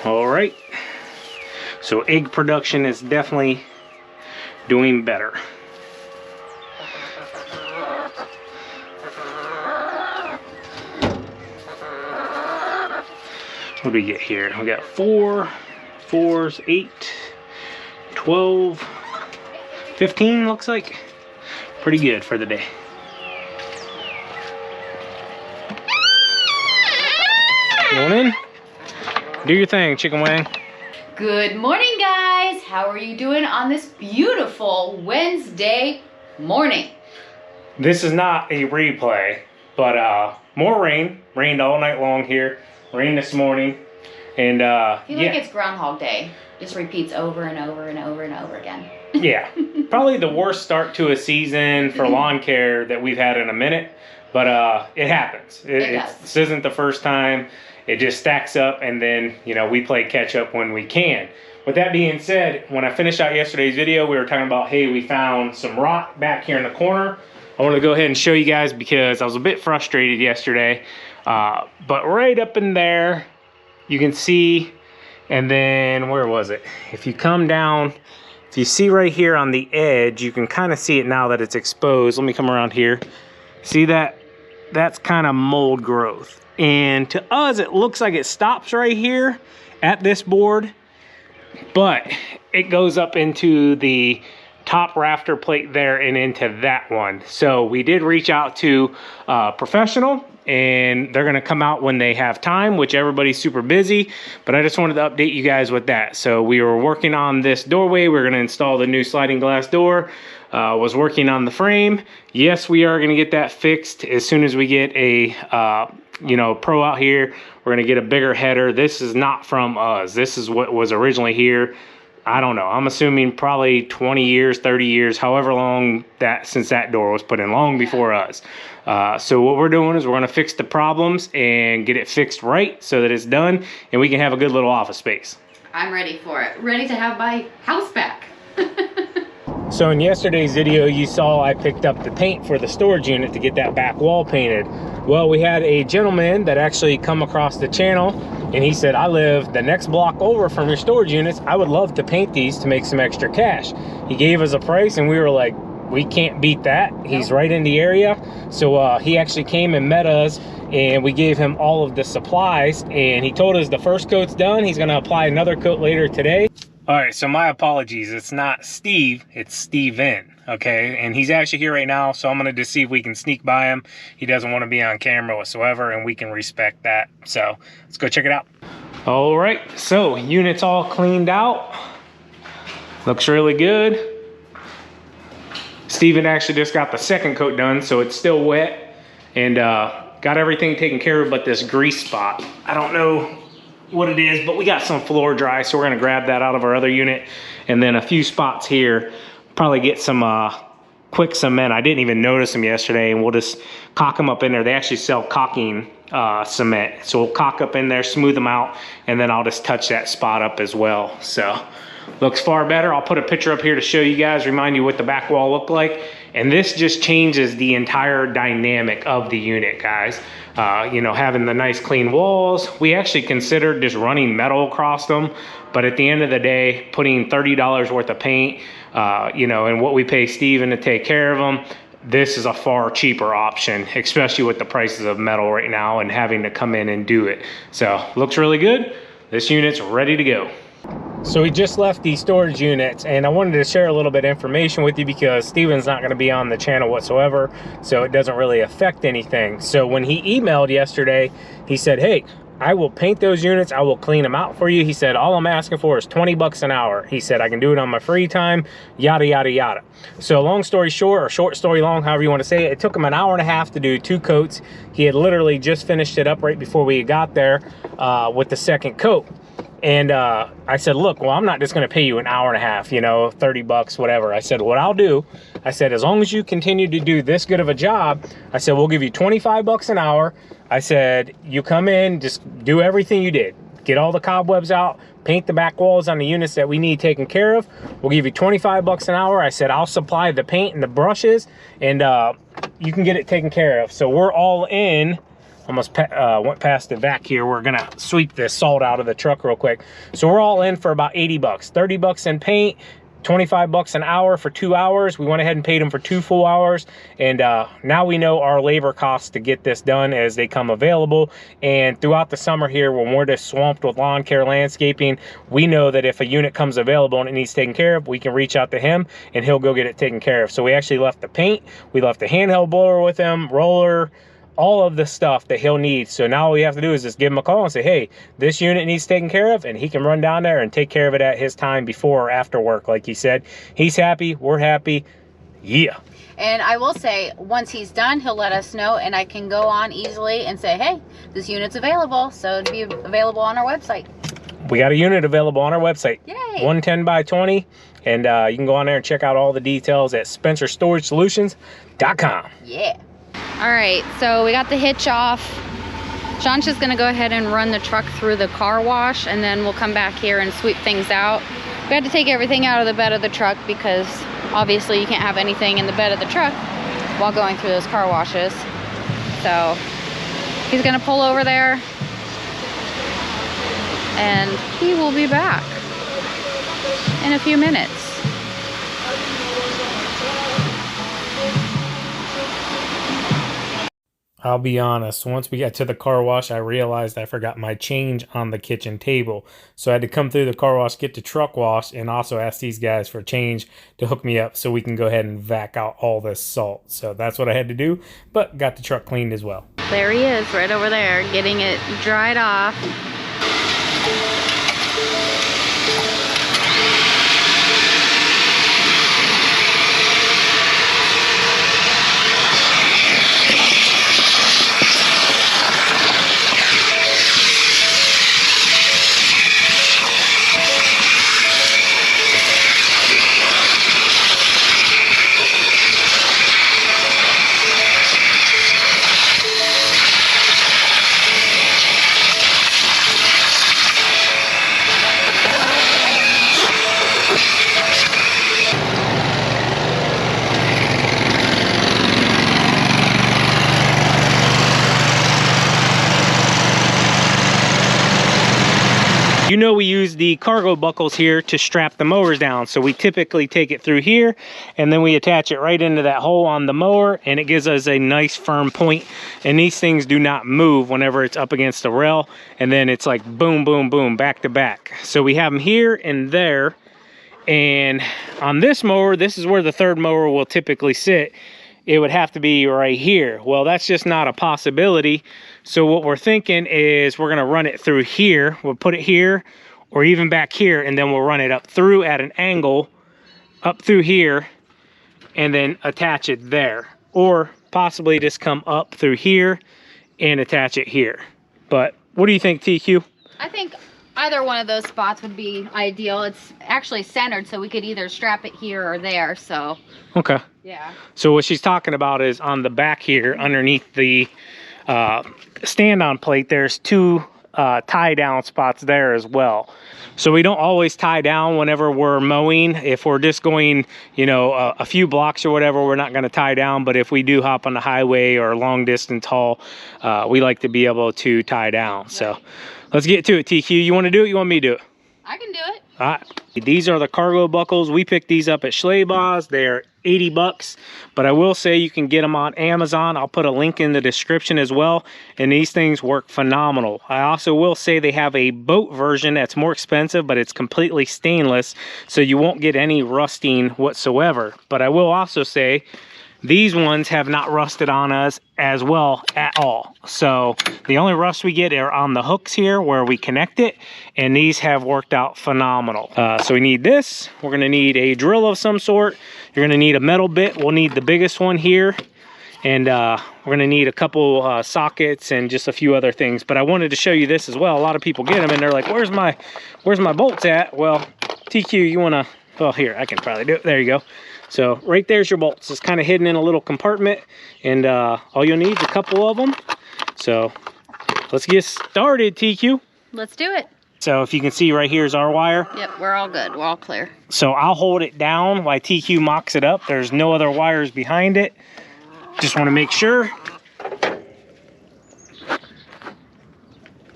All right, so egg production is definitely doing better. What do we get here? We got 4, 4s, 8, 12, 15 looks like. Pretty good for the day. Going in. Do your thing, Chicken Wang. Good morning, guys. How are you doing on this beautiful Wednesday morning? This is not a replay, but more rain. Rained all night long here. Rained this morning. And I feel like it's Groundhog Day. Just repeats over and over and over and over again. Yeah. Probably the worst start to a season for lawn care that we've had in a minute. But it happens. It does. This isn't the first time. It just stacks up, and then, you know, we play catch up when we can. With that being said, when I finished out yesterday's video, we were talking about, hey, we found some rock back here in the corner. I want to go ahead and show you guys because I was a bit frustrated yesterday. But right up in there, you can see, and then where was it? If you come down, if you see right here on the edge, you can kind of see it now that it's exposed. Let me come around here. See that? That's kind of mold growth. And to us, it looks like it stops right here at this board, but it goes up into the top rafter plate there and into that one. So we did reach out to a professional, and they're gonna come out when they have time, which everybody's super busy, but I just wanted to update you guys with that. So we were working on this doorway. We're gonna install the new sliding glass door. Was working on the frame. Yes, we are gonna get that fixed as soon as we get a you know, pro out here. We're gonna get a bigger header. This is not from us. This is what was originally here. I don't know. I'm assuming probably 20 years, 30 years, however long that since that door was put in, long before us. So what we're doing is we're gonna fix the problems and get it fixed right so that it's done and we can have a good little office space. I'm ready for it. Ready to have my house back. So in yesterday's video, you saw I picked up the paint for the storage unit to get that back wall painted. Well, we had a gentleman that actually come across the channel, and he said, I live the next block over from your storage units. I would love to paint these to make some extra cash. He gave us a price, and we were like, we can't beat that. He's right in the area. So he actually came and met us, and we gave him all of the supplies, and he told us the first coat's done. He's gonna apply another coat later today. All right, so my apologies. It's not Steve, it's Steven, okay? And he's actually here right now, so I'm gonna just see if we can sneak by him. He doesn't wanna be on camera whatsoever, and we can respect that. So let's go check it out. All right, so unit's all cleaned out. Looks really good. Steven actually just got the second coat done, so it's still wet. And got everything taken care of but this grease spot. I don't know what it is, but we got some floor dry, so we're gonna grab that out of our other unit, and then a few spots here, probably get some quick cement. I didn't even notice them yesterday, and we'll just caulk them up in there. They actually sell caulking cement, so we'll caulk up in there, smooth them out, and then I'll just touch that spot up as well. So looks far better. I'll put a picture up here to show you guys, remind you what the back wall looked like. And this just changes the entire dynamic of the unit, guys. You know, having the nice clean walls. We actually considered just running metal across them, but at the end of the day, putting $30 worth of paint, you know, and what we pay Steven to take care of them, this is a far cheaper option, especially with the prices of metal right now and having to come in and do it. So looks really good. This unit's ready to go. So we just left these storage units, and I wanted to share a little bit of information with you because Steven's not going to be on the channel whatsoever, so it doesn't really affect anything. So when he emailed yesterday, he said, hey, I will paint those units, I will clean them out for you. He said, all I'm asking for is 20 bucks an hour. He said, I can do it on my free time, yada, yada, yada. So long story short, or short story long, however you want to say it, it took him an hour and a half to do 2 coats. He had literally just finished it up right before we got there with the second coat. And I said, look, well, I'm not just going to pay you an hour and a half, you know, 30 bucks, whatever. I said, what I'll do, I said, as long as you continue to do this good of a job, I said, we'll give you 25 bucks an hour. I said, you come in, just do everything you did. Get all the cobwebs out, paint the back walls on the units that we need taken care of. We'll give you 25 bucks an hour. I said, I'll supply the paint and the brushes, and you can get it taken care of. So we're all in. Almost went past the vac here. We're gonna sweep this salt out of the truck real quick. So we're all in for about 80 bucks, 30 bucks in paint, 25 bucks an hour for 2 hours. We went ahead and paid them for 2 full hours. And now we know our labor costs to get this done as they come available. And throughout the summer here, when we're just swamped with lawn care landscaping, we know that if a unit comes available and it needs taken care of, we can reach out to him and he'll go get it taken care of. So we actually left the paint, we left the handheld blower with him, roller, all of the stuff that he'll need. So now all we have to do is just give him a call and say, hey, this unit needs taken care of, and he can run down there and take care of it at his time before or after work. Like he said, he's happy, we're happy. Yeah. And I will say, once he's done, he'll let us know, and I can go on easily and say, hey, this unit's available. So it'll be available on our website. We got a unit available on our website. Yay. 110 by 20. And you can go on there and check out all the details at spencerstorage.com. Yeah. All right, so we got the hitch off. Sean's just gonna go ahead and run the truck through the car wash, and then we'll come back here and sweep things out. We had to take everything out of the bed of the truck because obviously you can't have anything in the bed of the truck while going through those car washes. So he's gonna pull over there and he will be back in a few minutes. I'll be honest, once we got to the car wash, I realized I forgot my change on the kitchen table. So I had to come through the car wash, get to truck wash, and also ask these guys for change to hook me up so we can go ahead and vac out all this salt. So that's what I had to do, but got the truck cleaned as well. There he is, right over there, getting it dried off. You know, we use the cargo buckles here to strap the mowers down. So we typically take it through here and then we attach it right into that hole on the mower, and it gives us a nice firm point. And these things do not move whenever it's up against the rail. And then it's like boom, boom, boom, back to back. So we have them here and there. And on this mower, this is where the third mower will typically sit. It would have to be right here. Well, that's just not a possibility. So what we're thinking is we're gonna run it through here. We'll put it here or even back here, and then we'll run it up through at an angle, up through here, and then attach it there. Or possibly just come up through here and attach it here. But what do you think, TQ? I think either one of those spots would be ideal. It's actually centered, so we could either strap it here or there, so. Okay. Yeah. So what she's talking about is on the back here, underneath the stand-on plate, there's 2 tie-down spots there as well. So we don't always tie down whenever we're mowing. If we're just going, you know, a few blocks or whatever, we're not going to tie down. But if we do hop on the highway or long distance haul, we like to be able to tie down. Right. So let's get to it, TQ. You want to do it? You want me to do it? I can do it. These are the cargo buckles. We picked these up at Schleba's. They're 80 bucks, but I will say you can get them on Amazon. I'll put a link in the description as well, and these things work phenomenal. I also will say they have a boat version that's more expensive, but it's completely stainless, so you won't get any rusting whatsoever. But I will also say these ones have not rusted on us as well at all. So the only rust we get are on the hooks here where we connect it, and these have worked out phenomenal. So we need this. We're gonna need a drill of some sort. You're gonna need a metal bit. We'll need the biggest one here. And we're gonna need a couple sockets and just a few other things. But I wanted to show you this as well. A lot of people get them and they're like, where's my bolts at? Well, TQ, you wanna, well, here, I can probably do it. There you go. So right there's your bolts. It's kind of hidden in a little compartment, and all you'll need is a couple of them. So let's get started, TQ. Let's do it. So if you can see right here is our wire. Yep, we're all good. We're all clear. So I'll hold it down while TQ mocks it up. There's no other wires behind it. Just want to make sure.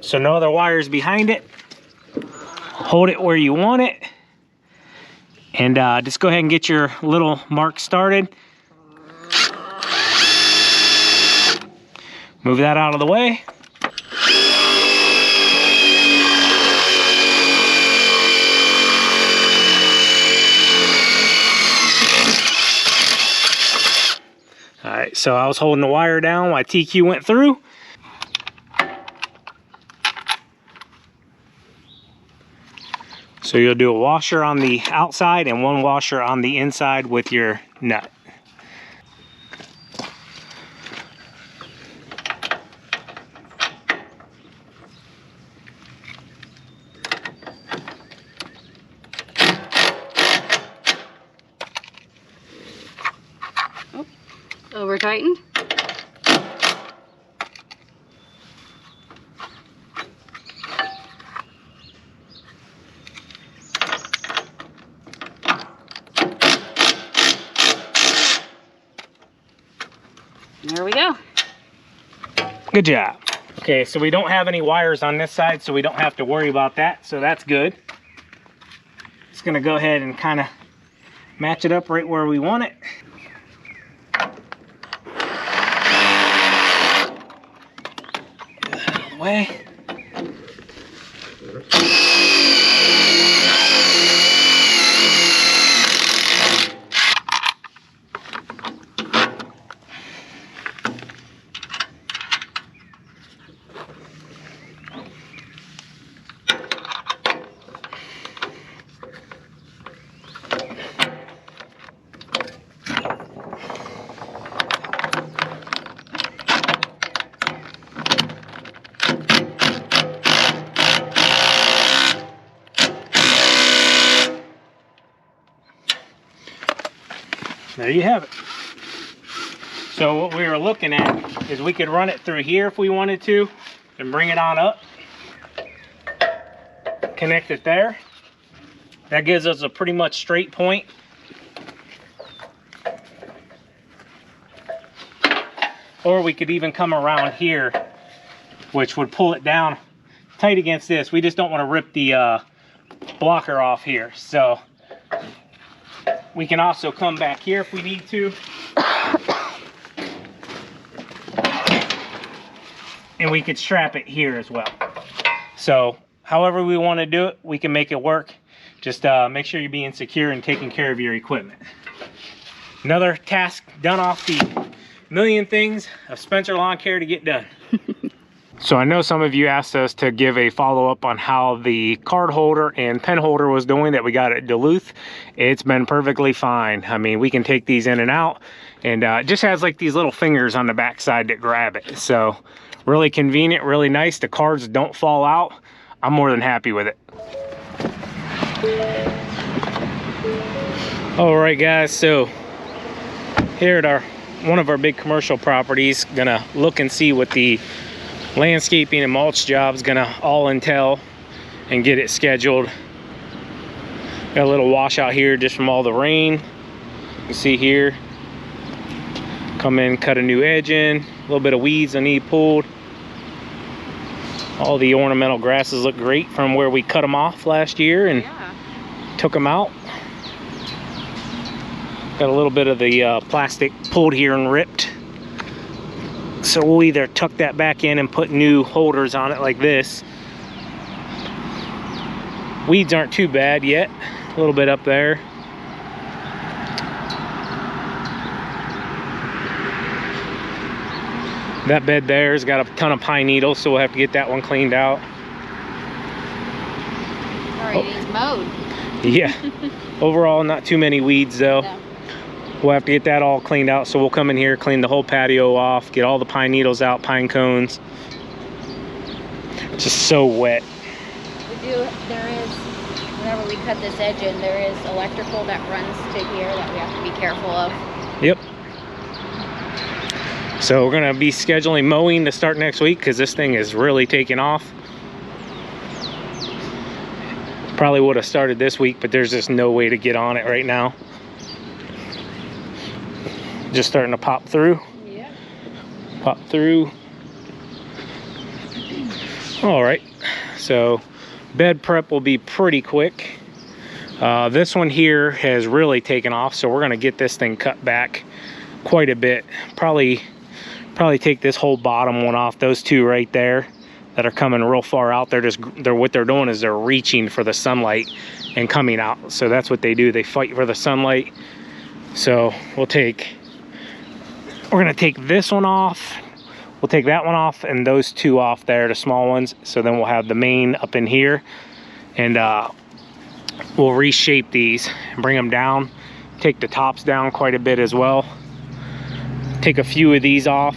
So no other wires behind it. Hold it where you want it. And just go ahead and get your little mark started. Move that out of the way. All right, so I was holding the wire down while TQ went through. So you'll do a washer on the outside and one washer on the inside with your nut. Oh, over tightened. There we go. Good job. Okay, so we don't have any wires on this side, so we don't have to worry about that, so that's good. Just gonna go ahead and kind of match it up right where we want it. Get that out of the way. There you have it. So what we were looking at is we could run it through here if we wanted to and bring it on up, connect it there. That gives us a pretty much straight point. Or we could even come around here, which would pull it down tight against this. We just don't want to rip the blocker off here. So we can also come back here if we need to. And we could strap it here as well. So however we want to do it, we can make it work. Just make sure you're being secure and taking care of your equipment. Another task done off the million things of Spencer Lawn Care to get done. So I know some of you asked us to give a follow-up on how the card holder and pen holder was doing that we got at Duluth. It's been perfectly fine. I mean, we can take these in and out, and it just has like these little fingers on the back side that grab it. So really convenient, really nice. The cards don't fall out. I'm more than happy with it. All right, guys, so here at one of our big commercial properties, gonna look and see what the landscaping and mulch job's gonna all entail and get it scheduled. Got a little washout here just from all the rain. You can see here, come in, cut a new edge in, a little bit of weeds that need pulled. All the ornamental grasses look great from where we cut them off last year, and Yeah. took them out. Got a little bit of the plastic pulled here and ripped. So we'll either tuck that back in and put new holders on it like this. Weeds aren't too bad yet. A little bit up there. That bed there's got a ton of pine needles, so we'll have to get that one cleaned out. Alright, he's mowed. Yeah. Overall, not too many weeds though. No. We'll have to get that all cleaned out, so we'll come in here, clean the whole patio off, get all the pine needles out, pine cones. It's just so wet. There is, whenever we cut this edge in, there is electrical that runs to here that we have to be careful of. Yep. So we're gonna be scheduling mowing to start next week because this thing is really taking off. Probably would have started this week, but there's just no way to get on it right now. Just starting to pop through. Yeah. Pop through. All right, so bed prep will be pretty quick. This one here has really taken off, so we're gonna get this thing cut back quite a bit. Probably take this whole bottom one off. Those two right there that are coming real far out, what they're doing is they're reaching for the sunlight and coming out. So that's what they do, they fight for the sunlight. So we're gonna take this one off, we'll take that one off, and those two off there, the small ones. So then we'll have the main up in here, and we'll reshape these and bring them down, take the tops down quite a bit as well, take a few of these off.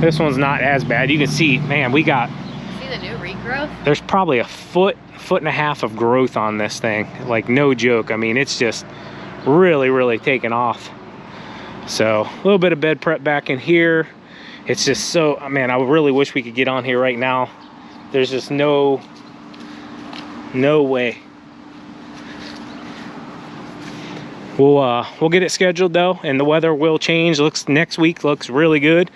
This one's not as bad. You can see, man, we got, See the new regrowth? there's probably a foot and a half of growth on this thing, like no joke. I mean, it's just really taken off. So a little bit of bed prep back in here. It's just so, man, I really wish we could get on here right now. There's just no way. We'll get it scheduled though, and the weather will change. Next week looks really good.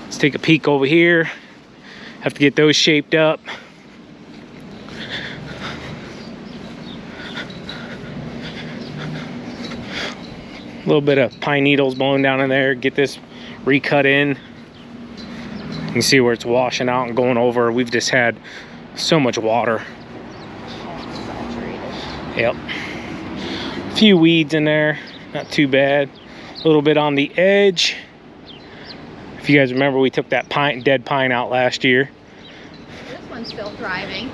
Let's take a peek over here. Have to get those shaped up. A little bit of pine needles blowing down in there. Get this recut in. You can see where it's washing out and going over. We've just had so much water. Yep. A few weeds in there, not too bad. A little bit on the edge. If you guys remember, we took that dead pine out last year. This one's still thriving.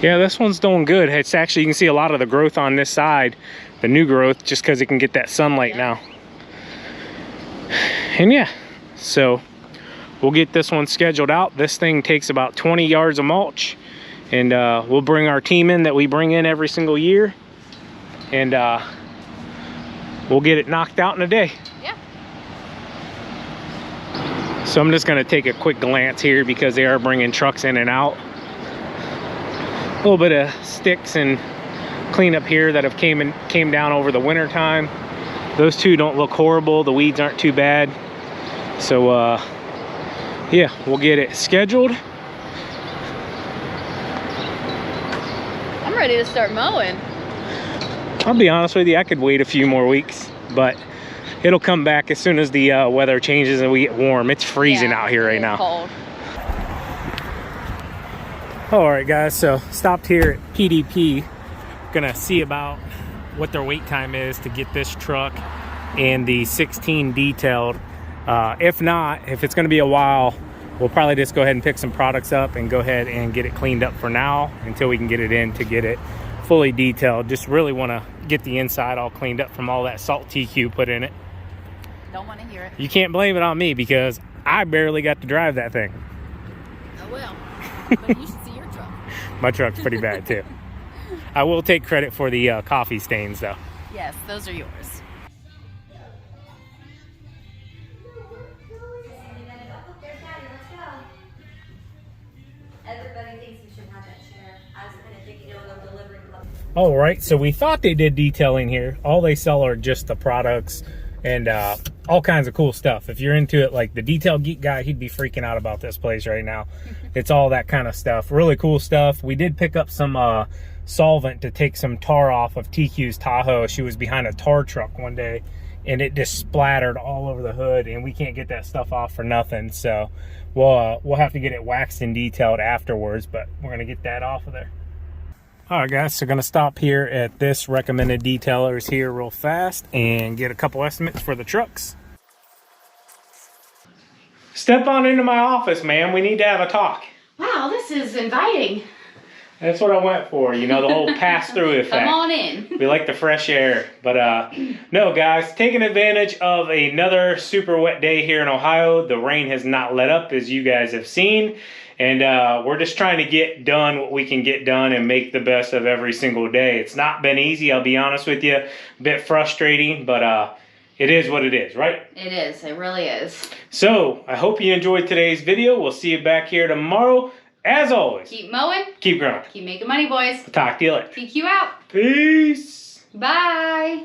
Yeah, this one's doing good. It's actually, you can see a lot of the growth on this side, the new growth, just because it can get that sunlight now. And yeah, so we'll get this one scheduled out. This thing takes about 20 yards of mulch, and we'll bring our team in that we bring in every single year, and we'll get it knocked out in a day. Yeah. So I'm just gonna take a quick glance here because they are bringing trucks in and out. A little bit of sticks and cleanup here that have came down over the winter time. Those two don't look horrible. The weeds aren't too bad. So yeah, we'll get it scheduled. I'm ready to start mowing. I'll be honest with you, I could wait a few more weeks, but it'll come back as soon as the weather changes and we get warm. It's freezing out here right now. Cold. All right, guys, so stopped here at PDP. Gonna see about what their wait time is to get this truck and the 16 detailed. If not, if it's gonna be a while, we'll probably just go ahead and pick some products up and go ahead and get it cleaned up for now until we can get it in to get it fully detailed. Just really want to get the inside all cleaned up from all that salt TQ put in it. Don't want to hear it. You can't blame it on me because I barely got to drive that thing. I will. But you should see your truck. My truck's pretty bad too. I will take credit for the coffee stains though. Yes, those are yours. Everybody thinks we should have that chair. I was kind of thinking, they'll deliver. All right, so we thought they did detailing here. All they sell are just the products and all kinds of cool stuff. If you're into it, like the detail geek guy, he'd be freaking out about this place right now. It's all that kind of stuff. Really cool stuff. We did pick up some solvent to take some tar off of TQ's Tahoe. She was behind a tar truck one day, and it just splattered all over the hood, and we can't get that stuff off for nothing. So we'll have to get it waxed and detailed afterwards, but we're gonna get that off of there. All right, guys, so gonna stop here at this recommended detailers here real fast and get a couple estimates for the trucks. Step on into my office, man. We need to have a talk. Wow, this is inviting. That's what I went for, you know, the whole pass-through effect. Come on in. We like the fresh air. But no, guys, taking advantage of another super wet day here in Ohio. The rain has not let up, as you guys have seen. And we're just trying to get done what we can get done and make the best of every single day. It's not been easy, I'll be honest with you. A bit frustrating, but it is what it is, right? It is. It really is. So, I hope you enjoyed today's video. We'll see you back here tomorrow. As always, Keep mowing. keep growing. Keep making money, boys. Talk to you later. TQ out. Peace. Bye.